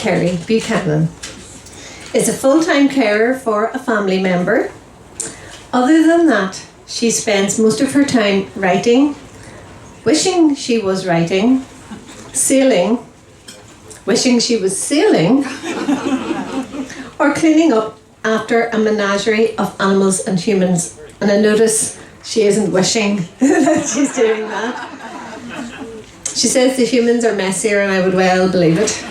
Kerry Buchannan is a full-time carer for a family member. Other than that, she spends most of her time writing, wishing she was writing, sailing, wishing she was sailing, or cleaning up after a menagerie of animals and humans. And I notice she isn't wishing that she's doing that. She says the humans are messier, and I would well believe it.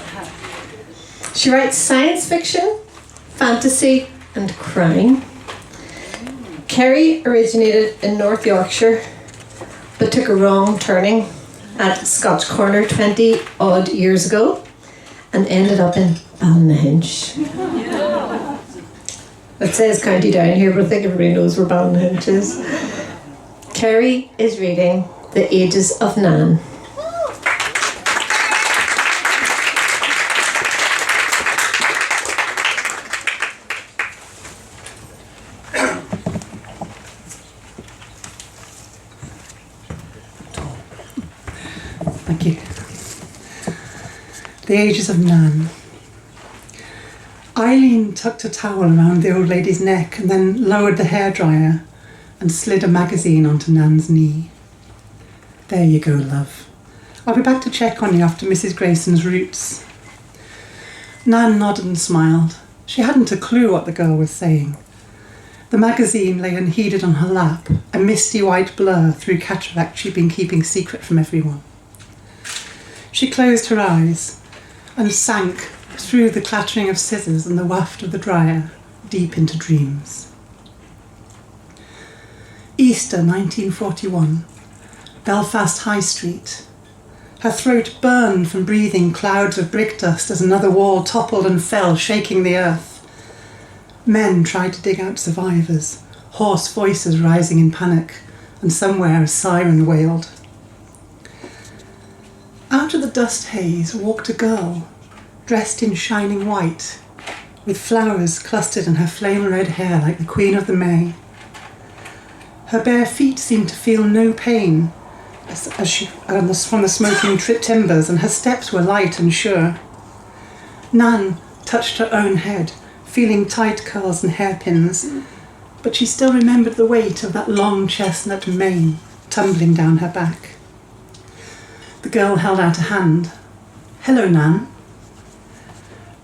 She writes science fiction, fantasy, and crime. Kerry originated in North Yorkshire, but took a wrong turning at Scotch Corner 20 odd years ago and ended up in Ballynahinch. It says County Down here, but I think everybody knows where Ballynahinch is. Kerry is reading The Ages of Nan. Thank you. The Ages of Nan. Eileen tucked a towel around the old lady's neck and then lowered the hairdryer and slid a magazine onto Nan's knee. There you go, love. I'll be back to check on you after Mrs. Grayson's roots. Nan nodded and smiled. She hadn't a clue what the girl was saying. The magazine lay unheeded on her lap, a misty white blur through cataract she'd been keeping secret from everyone. She closed her eyes and sank through the clattering of scissors and the waft of the dryer deep into dreams. Easter 1941, Belfast High Street. Her throat burned from breathing clouds of brick dust as another wall toppled and fell, shaking the earth. Men tried to dig out survivors, hoarse voices rising in panic, and somewhere a siren wailed. Out of the dust haze walked a girl, dressed in shining white, with flowers clustered in her flame-red hair like the Queen of the May. Her bare feet seemed to feel no pain as she from the smoking timbers, and her steps were light and sure. Nan touched her own head, feeling tight curls and hairpins, but she still remembered the weight of that long chestnut mane tumbling down her back. The girl held out a hand. "Hello, Nan."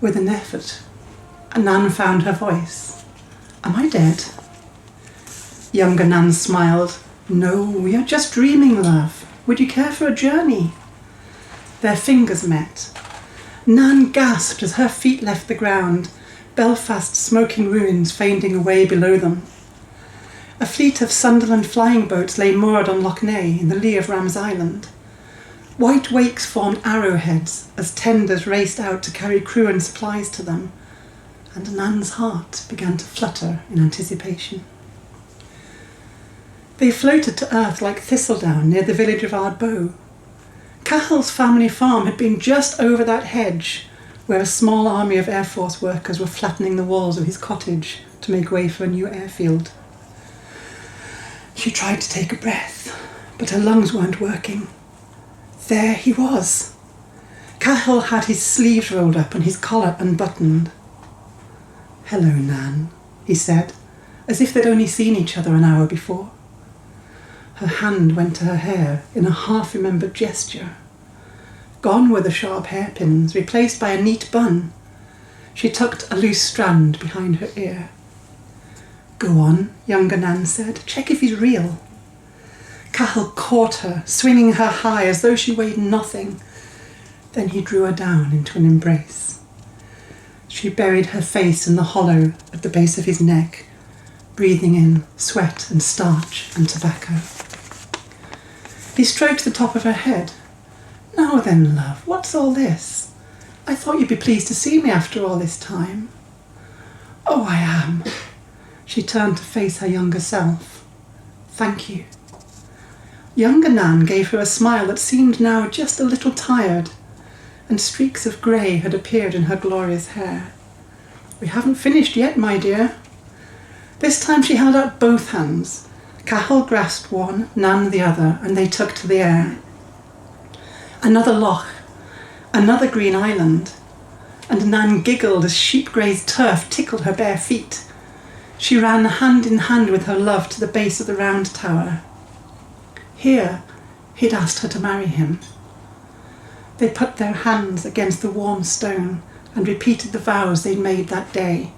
With an effort, Nan found her voice. "Am I dead?" Younger Nan smiled. "No, you're just dreaming, love. Would you care for a journey?" Their fingers met. Nan gasped as her feet left the ground, Belfast's smoking ruins fading away below them. A fleet of Sunderland flying boats lay moored on Loch Ney in the lee of Ram's Island. White wakes formed arrowheads as tenders raced out to carry crew and supplies to them, and Nan's heart began to flutter in anticipation. They floated to earth like thistledown near the village of Ardbow. Cahill's family farm had been just over that hedge, where a small army of Air Force workers were flattening the walls of his cottage to make way for a new airfield. She tried to take a breath, but her lungs weren't working. There he was. Cahill had his sleeves rolled up and his collar unbuttoned. "Hello, Nan," he said, as if they'd only seen each other an hour before. Her hand went to her hair in a half-remembered gesture. Gone were the sharp hairpins, replaced by a neat bun. She tucked a loose strand behind her ear. "Go on," younger Nan said. "Check if he's real." Cahill caught her, swinging her high as though she weighed nothing. Then he drew her down into an embrace. She buried her face in the hollow at the base of his neck, breathing in sweat and starch and tobacco. He stroked the top of her head. "Now then, love, what's all this? I thought you'd be pleased to see me after all this time." "Oh, I am." She turned to face her younger self. "Thank you." Younger Nan gave her a smile that seemed now just a little tired, and streaks of grey had appeared in her glorious hair. "We haven't finished yet, my dear." This time she held out both hands. Cahill grasped one, Nan the other, and they took to the air. Another loch, another green island. and Nan giggled as sheep-grazed turf tickled her bare feet. She ran hand in hand with her love to the base of the round tower. Here, he'd asked her to marry him. They put their hands against the warm stone and repeated the vows they'd made that day,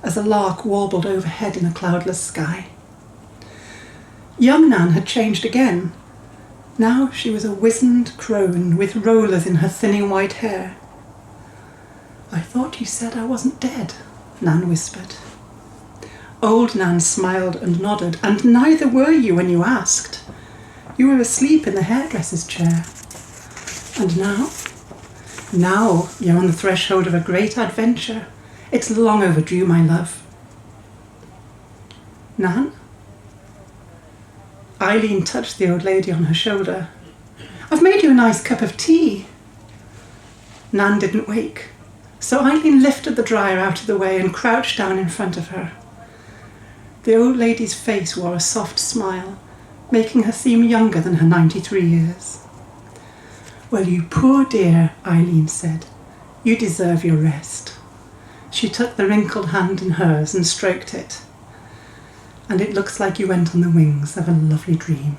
as a lark warbled overhead in a cloudless sky. Young Nan had changed again. Now she was a wizened crone with rollers in her thinning white hair. "I thought you said I wasn't dead," Nan whispered. Old Nan smiled and nodded, "And neither were you when you asked. You were asleep in the hairdresser's chair. And now? Now you're on the threshold of a great adventure. It's long overdue, my love." "Nan?" Eileen touched the old lady on her shoulder. "I've made you a nice cup of tea." Nan didn't wake, so Eileen lifted the dryer out of the way and crouched down in front of her. The old lady's face wore a soft smile, making her seem younger than her 93 years. "Well, you poor dear," Eileen said. "You deserve your rest." She took the wrinkled hand in hers and stroked it. "And it looks like you went on the wings of a lovely dream."